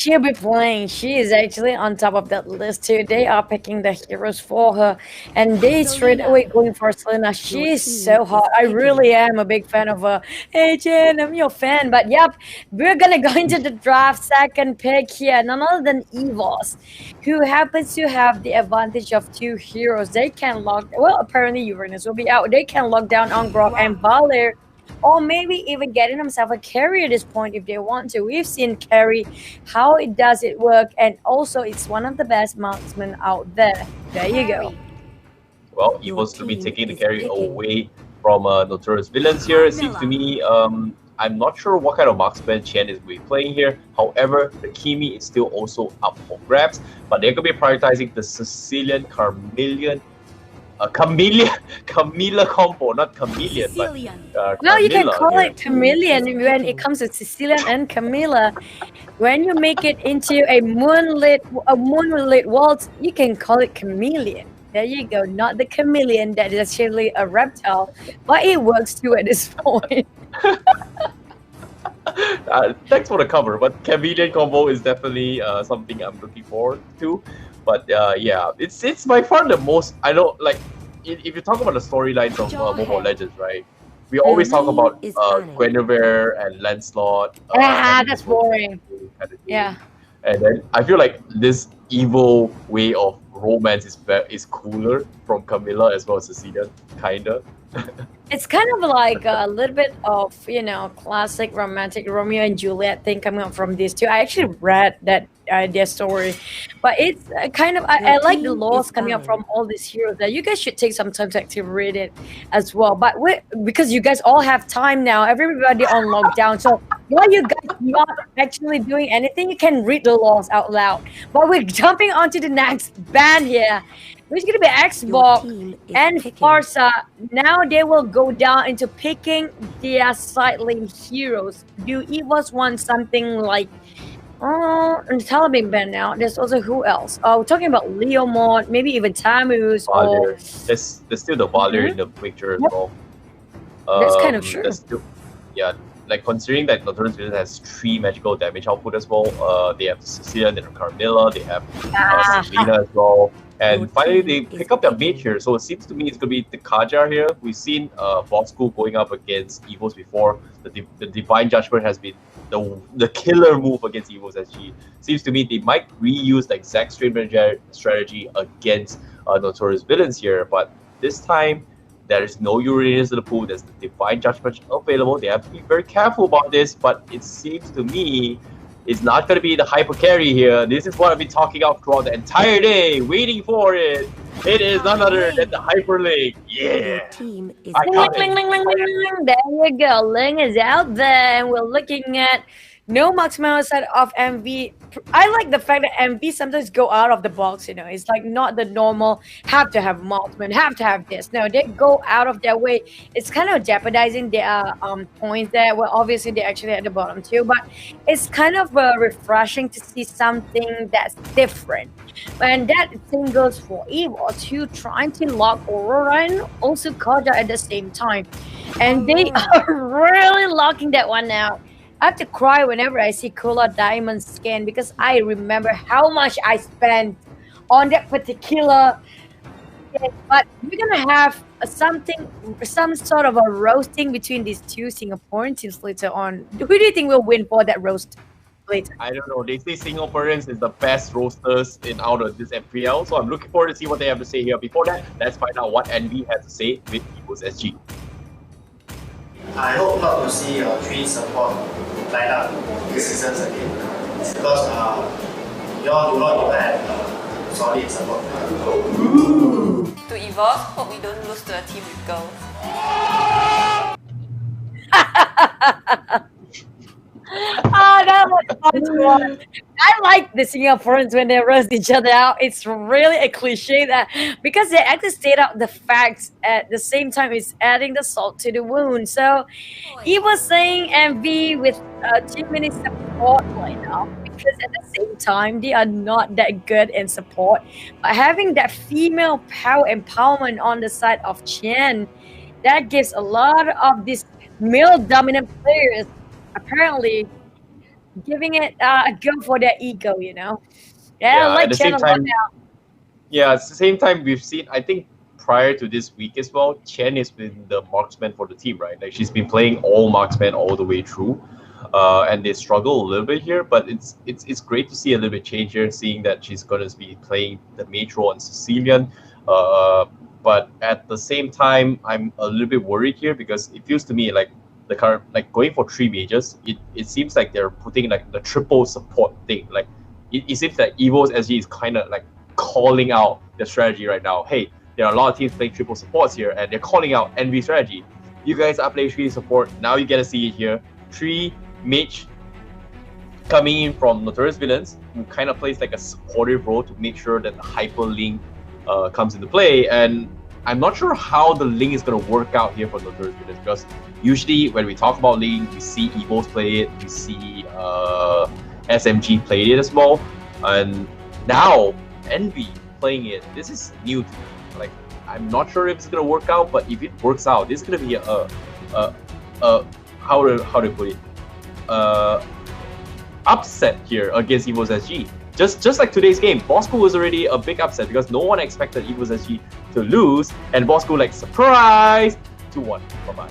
She'll be playing. She is actually on top of that list too. They are picking the heroes for her, and they straight away going for Selena. She's so hot. I really am a big fan of her. Hey Jen, I'm your fan. But yep, we're gonna go into the draft. Second pick here, none other than Evos, who happens to have the advantage of two heroes. They can lock. Well, apparently Uranus will be out. They can lock down on Grok and Valer, or maybe even getting themselves a carry at this point if they want to. We've seen carry, how it does it work, and also it's one of the best marksmen out there. There you go. Well, Evil's to be taking the carry away from Notorious villains here. It seems to me, I'm not sure what kind of marksman Chen is be playing here. However, the Kimi is still also up for grabs, but they're going to be prioritizing the Sicilian Carmelian Camilla combo, not chameleon, but No, you can Camilla call here. it chameleon when it comes to Sicilian and Camilla. When you make it into a moonlit waltz, you can call it chameleon. There you go. Not the chameleon that is actually a reptile, but it works too at this point. Thanks for the cover, but chameleon combo is definitely something I'm looking forward to. But yeah, it's by far the most. I don't like if you talk about the storylines of Mobile Legends, right? We always talk about Guinevere and Lancelot. That's boring. Kind of Yeah. And then I feel like this evil way of romance is cooler from Camilla as well as Cecilia, kinda. It's kind of like a little bit of, classic romantic Romeo and Juliet thing coming up from these two. I actually read that their story, but it's kind of, I like the laws coming up from all these heroes. That you guys should take some time to actually read it as well. But because you guys all have time now, everybody on lockdown. So while you guys not actually doing anything, you can read the laws out loud. But we're jumping onto the next band here, which is going to be Xbox and Farsa. Now they will go down into picking their side lane heroes. Do Evos want something like the Taliban band now? There's also who else? We're talking about Leomord, maybe even Tamus. Or there's still the Valer in the picture as well. That's kind of true. Yeah, like considering that Notorious Villain has 3 magical damage output as well. They have Cecilia, they have Carmilla, they have Selena as well. And finally, they pick up their mage here. So it seems to me it's going to be the Kajar here. We've seen Bosco going up against Evos before. The Divine Judgment has been the killer move against Evos SG. Seems to me they might reuse the exact strategy against Notorious Villains here. But this time, there is no Uranus in the pool. There's the Divine Judgment available. They have to be very careful about this. But it seems to me it's not going to be the hyper carry here. This is what I've been talking about throughout the entire day, waiting for it. It is none other than the hyperlink. Yeah. Ling, ling, ling, ling, ling. There you go. Ling is out there, and we're looking at no marksman outside of MV. I like the fact that MV sometimes go out of the box, It's like not the normal have to have marksman, have to have this. No, they go out of their way. It's kind of jeopardizing their points there. Well, obviously they're actually at the bottom too, but it's kind of refreshing to see something that's different. And that thing goes for Evo too, trying to lock Aurora and also Kaja at the same time. And they are really locking that one out. I have to cry whenever I see Cola Diamond scan because I remember how much I spent on that particular thing. But we're gonna have some sort of a roasting between these two Singaporean teams later on. Who do you think will win for that roast later? I don't know. They say Singaporeans is the best roasters in out of this MPL, so I'm looking forward to see what they have to say here. Before that, let's find out what Envy has to say with Evos SG. I hope not to see 3 support line up this season again because you all do not even have solid support. To Evos, hope we don't lose to a team with girls. That was fun. I like the Singaporeans when they roast each other out. It's really a cliche that because they actually state out the facts at the same time it's adding the salt to the wound. So he was saying MV with too many support right now because at the same time they are not that good in support. But having that female power empowerment on the side of Chen, that gives a lot of these male dominant players apparently giving it a go for their ego, you know. Yeah, I At like the Chen same a lot time, now. yeah, at the same time, we've seen, I think, prior to this week as well, Chen has been the marksman for the team, right? Like she's been playing all marksman all the way through, and they struggle a little bit here. But it's great to see a little bit change here, seeing that she's going to be playing the mage role on Sicilian. But at the same time, I'm a little bit worried here because it feels to me like the current, like going for 3 mages, it seems like they're putting like the triple support thing. Like it seems like Evo's SG is kind of like calling out the strategy right now. Hey, there are a lot of teams playing triple supports here, and they're calling out NV strategy. You guys are playing 3 support. Now you get to see it here. 3 mage coming in from Notorious villains, who kind of plays like a supportive role to make sure that the hyper link comes into play. And I'm not sure how the link is going to work out here for Notorious villains, because usually when we talk about link, we see Evos play it, we see SMG play it as well, and now Envy playing it. This is new to me. Like, I'm not sure if it's gonna work out, but if it works out, this is gonna be how to put it, upset here against Evo's SG. Just like today's game, Bosco was already a big upset because no one expected Evo's SG to lose, and Bosco like surprise 2-1. Bye bye.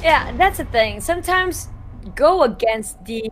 Yeah, that's the thing. Sometimes go against the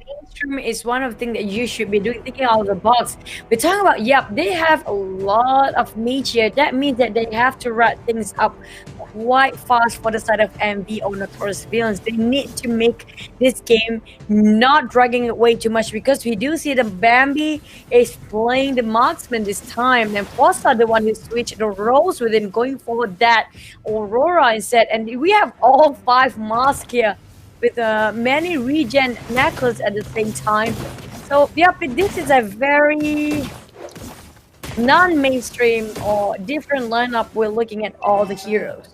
mainstream is one of the things that you should be doing, thinking out of the box. We're talking about, yep, they have a lot of mage here. That means that they have to wrap things up quite fast for the side of MV or Notorious Villains. They need to make this game not dragging it way too much, because we do see that Bambi is playing the marksman this time, and Fossa the one who switched the roles with him, going for that Aurora instead. And we have all 5 masks here with many regen necklaces at the same time. So yep, this is a very non-mainstream or different lineup. We're looking at all the heroes.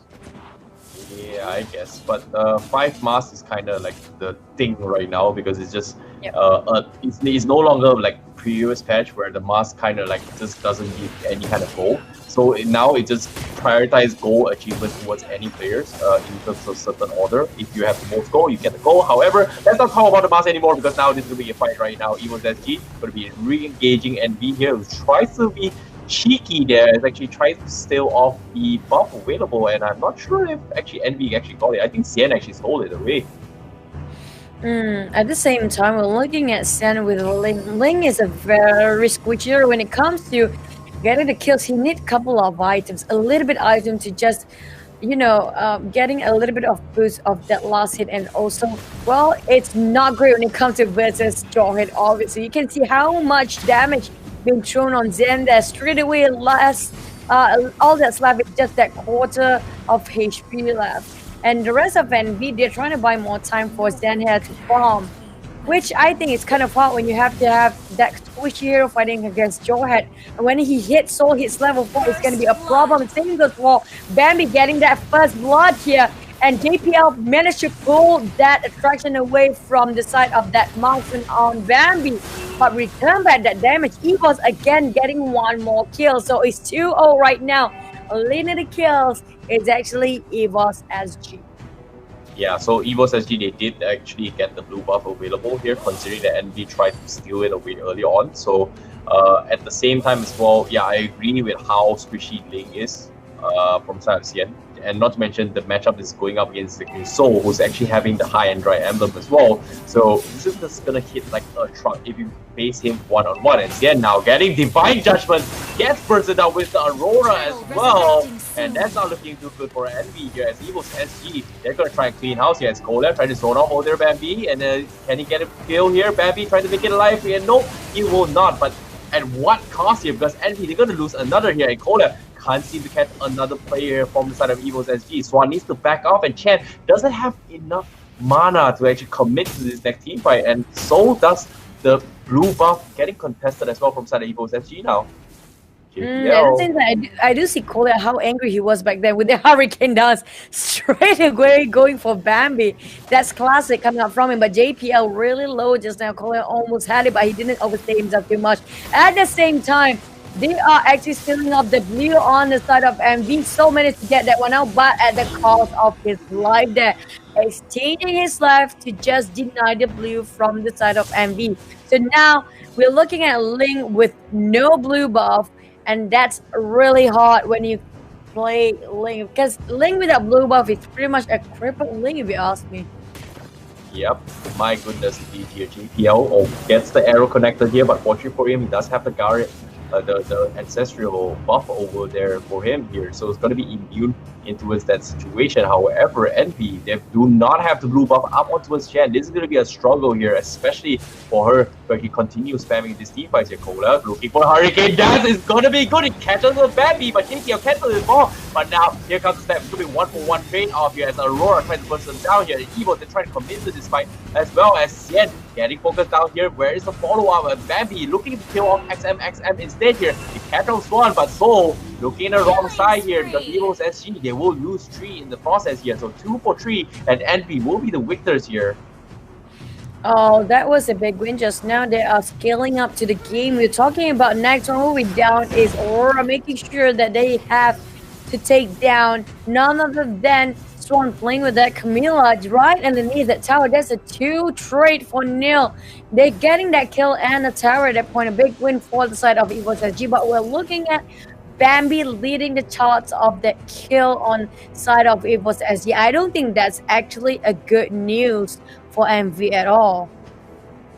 Yeah, I guess. But 5 masks is kind of like the thing right now, because it's just Yep. it's no longer like previous patch where the mask kind of like just doesn't give any kind of goal. So now it just prioritize goal achievement towards any players in terms of certain order. If you have the most goal, you get the goal. However, let's not talk about the mask anymore, because now this is gonna be a fight right now. Evo's SG gonna be re-engaging NV here, who tries to be cheeky there. It's actually trying to steal off the buff available, and I'm not sure if actually NV actually got it. I think Xian actually stole it away. At the same time, we're looking at Sen with Ling. Ling is a very squishy when it comes to getting the kills. He needs a couple of items, a little bit item to just, you know, getting a little bit of boost of that last hit. And also, well, it's not great when it comes to versus Jawhead, obviously. You can see how much damage being thrown on Zen there. Straight away, last, all that's left is just that quarter of HP left. And the rest of NV, they're trying to buy more time for Zen here to farm, which I think is kind of hard when you have to have that squishy hero fighting against Jawhead. And when he hits soul hits level 4, it's going to be a problem. Same goes for Bambi getting that first blood here. And JPL managed to pull that attraction away from the side of that mountain on Bambi. But return back that damage. Evo's again getting 1 more kill. So it's 2-0 right now. Leading the kills is actually Evo's SG. Yeah, so Evo's SG, they did actually get the blue buff available here, considering that NV tried to steal it away early on. So at the same time as well, yeah, I agree with how squishy Ling is from side of Xian. And not to mention the matchup is going up against Soul, who's actually having the high and dry emblem as well. So this is just gonna hit like a truck if you face him one-on-one. And Xian now getting Divine Judgment, gets bursted out with the Aurora as well. And that's not looking too good for Envy here as Evo's SG. They're gonna try and clean house here as Cola trying to zone off over there Bambi. And can he get a kill here? Bambi trying to make it alive here. No, he will not. But at what cost here? Because Envy, they're gonna lose another here. And Cola can't seem to catch another player from the side of Evo's SG. Swan needs to back off, and Chen doesn't have enough mana to actually commit to this next team fight, and so does the blue buff getting contested as well from side of Evo's SG now. I do see Cole how angry he was back then with the Hurricane Dance straight away going for Bambi. That's classic coming up from him, but JPL really low just now. Cole almost had it, but he didn't overstay himself too much. At the same time, They are actually stealing up the blue on the side of MV. So managed to get that one out, but at the cost of his life there. Exchanging his life to just deny the blue from the side of MV. So now we're looking at Ling with no blue buff, and that's really hard when you play Ling, because Ling without blue buff is pretty much a crippled Ling if you ask me. Yep, my goodness, indeed here. JPL gets the arrow connected here, but fortunately for him, he does have the guard, the ancestral buff over there for him here, so it's going to be immune into that situation. However, Envy, they do not have the blue buff up onto his Chen. This is going to be a struggle here, especially for her, where he continues spamming these team fights here. Cola looking for Hurricane Dance is going to be good. It catches the Bambi, but JPL cancels his ball. But now, here comes the step. It's going to be 1-for-1 trade-off here as Aurora tries to burst them down here. And Evo, they try to commit to this fight, as well as Xian getting focused down here. Where is the follow-up? And Bambi looking to kill off XM instead here. He catches one, but Soul looking at the wrong side here because Evo's SG, they will lose 3 in the process here. So 2 for 3, and Envy will be the victors here. Oh, that was a big win just now. They are scaling up to the game. We're talking about next one. Who we down is Aurora, making sure that they have to take down none other than Swan playing with that Camilla right underneath that tower. That's a 2 trade for nil. They're getting that kill and the tower at that point. A big win for the side of Evo's SG, but we're looking at Bambi leading the charts of that kill on side of Evo's SG. I don't think that's actually a good news for MV at all.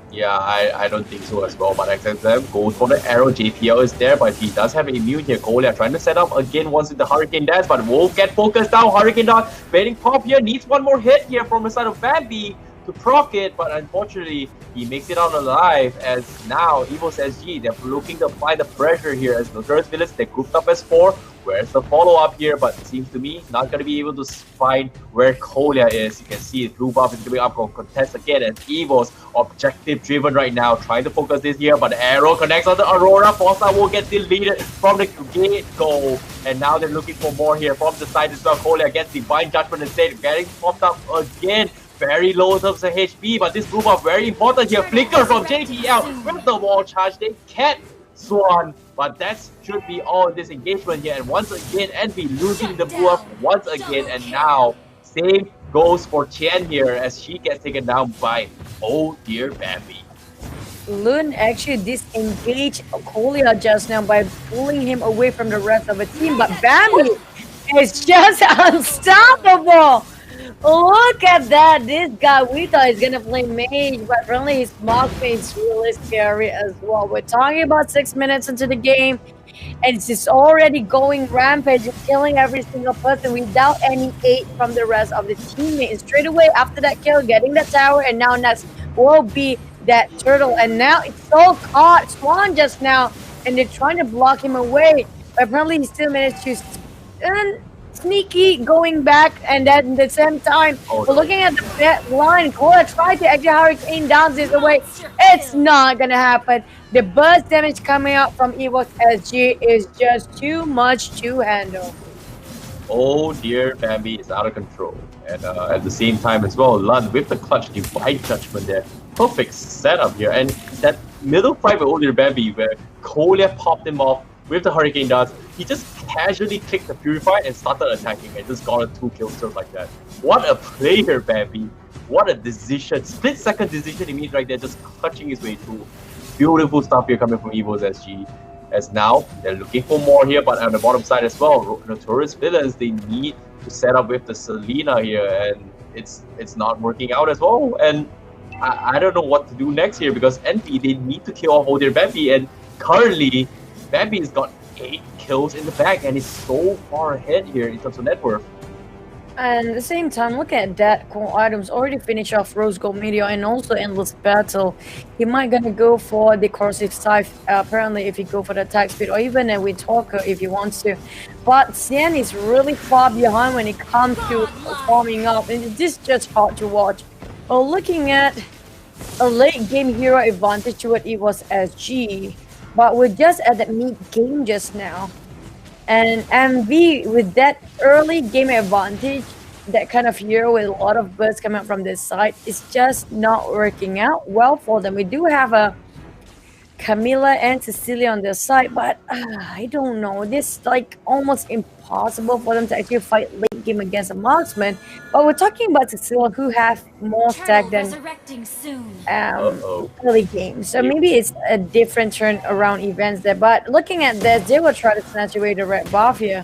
Yeah, I don't think so as well, but XM goes for the arrow. JPL is there, but he does have an immune here. Golia trying to set up again once with the Hurricane Dance, but won't get focused down. Hurricane Dance baiting pop here, needs one more hit here from the side of Bambi to proc it, but unfortunately he makes it out alive. As now Evo's SG, they're looking to apply the pressure here as Notorious Villains, they're grouped up as 4. Where's the follow-up here? But it seems to me not going to be able to find where Kolia is. You can see blue buff is going up on contest again, and Evo's objective-driven right now, trying to focus this here, but the arrow connects on the Aurora. Fossa will get deleted from the gate goal, and now they're looking for more here from the side as well. Kolia gets Divine Judgment instead, getting popped up again. Very low in terms of HP, but this blue buff very important here. Flicker from JPL with the wall charge. They can't Swan, but that should be all in this engagement here. And once again, Envy losing the blue buff once again, and now same goes for Chen here as she gets taken down by oh dear Bambi. Lun actually disengaged Kolia just now by pulling him away from the rest of the team, but Bambi is just unstoppable. Look at that. This guy, we thought he's gonna play mage, but apparently his marksman is really scary as well. We're talking about 6 minutes into the game, and it's just already going rampage, killing every single person without any aid from the rest of the teammates. Straight away after that kill, getting the tower, and now next will be that turtle. And now it's so caught Swan just now, and they're trying to block him away. But apparently he still managed to sneaky going back, and then at the same time we're looking at the back line. Kola tried to actually Hurricane Dance this away. It's not gonna happen. The burst damage coming out from Evo's SG is just too much to handle. Oh dear, Bambi is out of control. And at the same time as well, Lund with the clutch Divine Judgment there. Perfect setup here. And that middle fight with older Bambi where Kolia popped him off with the Hurricane Dance, he just casually clicked the Purify and started attacking and just got a 2 kills just like that. What a player, Bambi. What a decision. Split second decision he made right there, just clutching his way through. Beautiful stuff here coming from Evo's SG. As now, they're looking for more here, but on the bottom side as well, Notorious Villains, they need to set up with the Selena here, and it's not working out as well. And I don't know what to do next here, because Envy, they need to kill off older Bambi, and currently, Bambi's got 8 kills in the bag and is so far ahead here in terms of net worth. And at the same time, look at that. Core items already finished off Rose Gold Meteor and also Endless Battle. He might gonna go for the Corrosive Scythe, apparently, if he go for the attack speed, or even a Wind Talker if he wants to. But Xian is really far behind when it comes to forming up, and this is just hard to watch. Well, looking at a late game hero advantage toward Evo's SG, but we're just at the mid-game just now. And MV, with that early game advantage, that kind of hero with a lot of bursts coming out from this side, is just not working out well for them. We do have a Camila and Cecilia on their side, but I don't know. This like almost impossible for them to actually fight late game against a marksman. But we're talking about Cecilia, who have more stack than early games. So maybe it's a different turn around events there. But looking at this, they will try to snatch away the red buff here.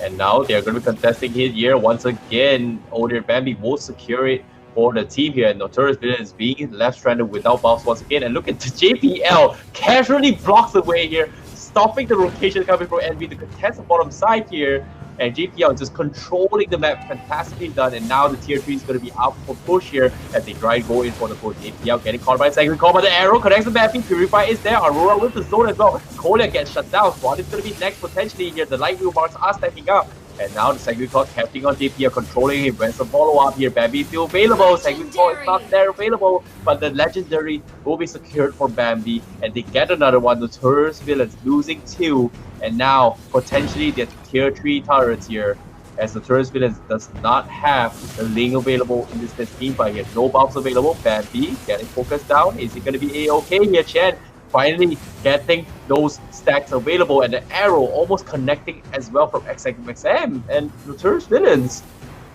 And now they're going to be contesting it here once again. Odir Bambi will secure it for the team here. And Notorious is being left stranded without buffs once again. And look at the JPL casually blocks the way here, stopping the rotation coming from Envy to contest the bottom side here. And JPL just controlling the map, fantastically done. And now the tier 3 is going to be up for push here as they try and go in for the push. JPL getting caught by a second call, but the arrow connects the mapping. Purify is there. Aurora with the zone as well. Kolia gets shut down. Swan is going to be next potentially here. The light wheel marks are stacking up. And now the second call capturing on JPL, controlling him. Where's the follow-up here? Bambi is still available. Second call is not there available. But the legendary will be secured for Bambi. And they get another one. Notorious Villains losing 2. And now potentially their tier 3 turrets here. As Notorious Villains does not have the link available in this team fight here. No buffs available. Bambi getting focused down. Is it going to be A-okay here? Chen finally getting those stacks available, and the arrow almost connecting as well from XM and Notorious Villains.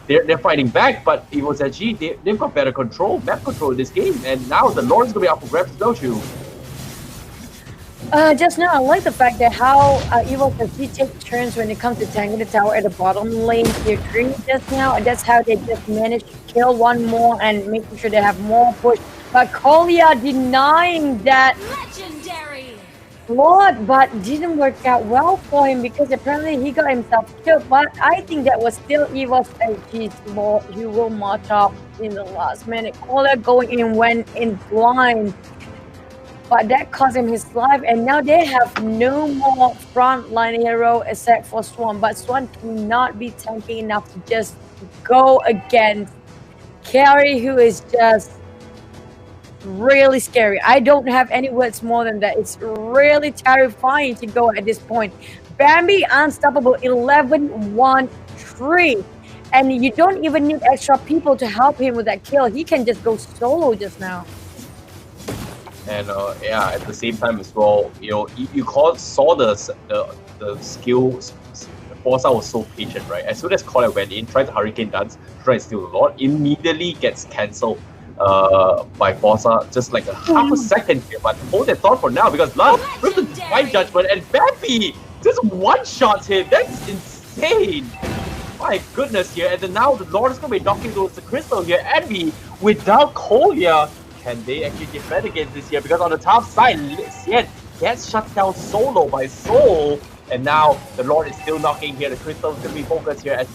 They're fighting back, but it was SG. They've got better control, map control in this game, and now the Lord's gonna be up for grabs, don't you? Just now, I like the fact that how Evil SG take turns when it comes to tanking the tower at the bottom lane tier 3 just now, and that's how they just managed to kill one more and making sure they have more push. But Kolia denying that Lord, but didn't work out well for him because apparently he got himself killed. But I think that was still Evil SG's Lord. He will march up in the last minute. Kolia going in went in blind. But that cost him his life, and now they have no more frontline hero except for Swan. But Swan cannot be tanky enough to just go against Carrie, who is just really scary. I don't have any words more than that. It's really terrifying to go at this point. Bambi unstoppable 11-1-3, and you don't even need extra people to help him with that kill. He can just go solo just now. And yeah, at the same time as well, you know, you saw the skills. Forza was so patient, right? As soon as Kolia went in, tried the Hurricane Dance, tried to steal the Lord, immediately gets cancelled by Forza, just like a half a second here. But hold that thought for now, because Lund with the Divine Judgment and Bambi just one-shot him. That's insane. My goodness here. And then now the Lord is going to be knocking towards the Crystal here. Envy without Kolia. Can they actually defend against this here? Because on the top side, Xian gets shut down solo by Soul. And now the Lord is still knocking here. The Crystal is going to be focused here as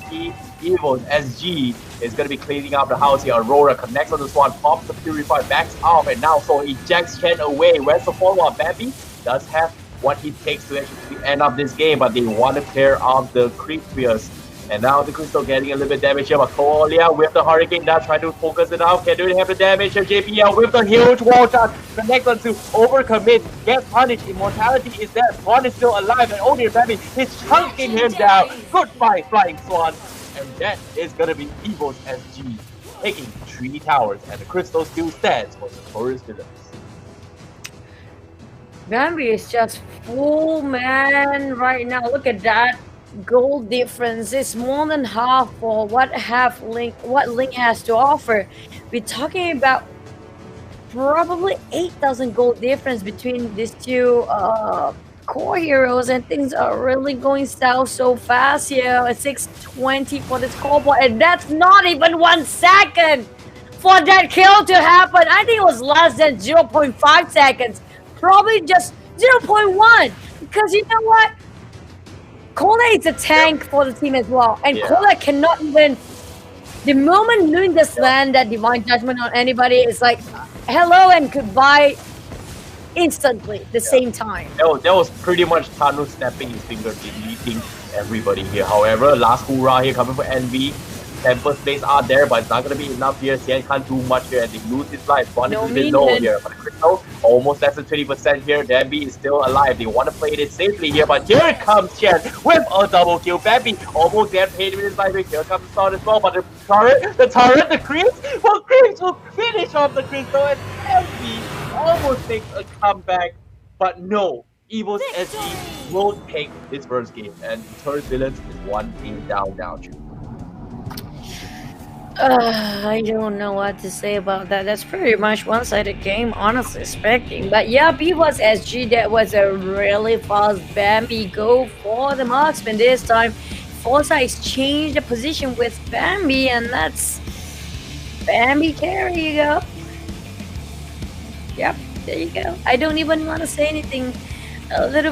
Evil SG is going to be cleaning up the house here. Aurora connects on this one, pops the Purify, backs off, and now Soul ejects Chen away. Where's the follow-up? Bambi does have what he takes to actually end up this game, but they want to clear off the creep fears. And now the Crystal getting a little bit damage here, but Kolia with the Hurricane Dash trying to focus it out. Can they have the damage here? JPL with the huge wall shot. Connects on to overcommit. Gets punished. Immortality is there. Swan is still alive. And Odir Bambi is chunking him down. Goodbye, Flying Swan. And that is going to be Evil's SG taking 3 towers. And the Crystal still stands for the Notorious Villains. Bambi is just full, man, right now. Look at that. Gold difference is more than half for what Link has to offer. We're talking about probably 8,000 gold difference between these two core heroes, and things are really going south so fast here. 620 for this core point, and that's not even 1 second for that kill to happen. I think it was less than 0.5 seconds, probably just 0.1, because you know what? Kolia is a tank for the team as well, and Kolia cannot even. The moment Loon just land that Divine Judgment on anybody, it's like hello and goodbye instantly the same time. That was pretty much Thanos snapping his finger, deleting everybody here. However, last hoorah here coming for Envy. Temple Slays are there, but it's not going to be enough here. Xian can't do much here, and they lose his life. One is a bit low here, but the Crystal almost less than 20% here. Bambi is still alive. They want to play it safely here, but here it comes Xian with a double kill. Bambi almost get paid with his life. Here comes the Star as well, but the creeps will finish off the Crystal, and Bambi, almost make a comeback, but no. Evo's SG will take this first game, and Notorious Villains is one game down now. I don't know what to say about that. That's pretty much one-sided game, honestly speaking. But yeah, Evo's SG, that was a really fast Bambi go for the marksman this time. Forza exchanged the position with Bambi, and that's Bambi carry. You go. Yep, there you go. I don't even want to say anything. A little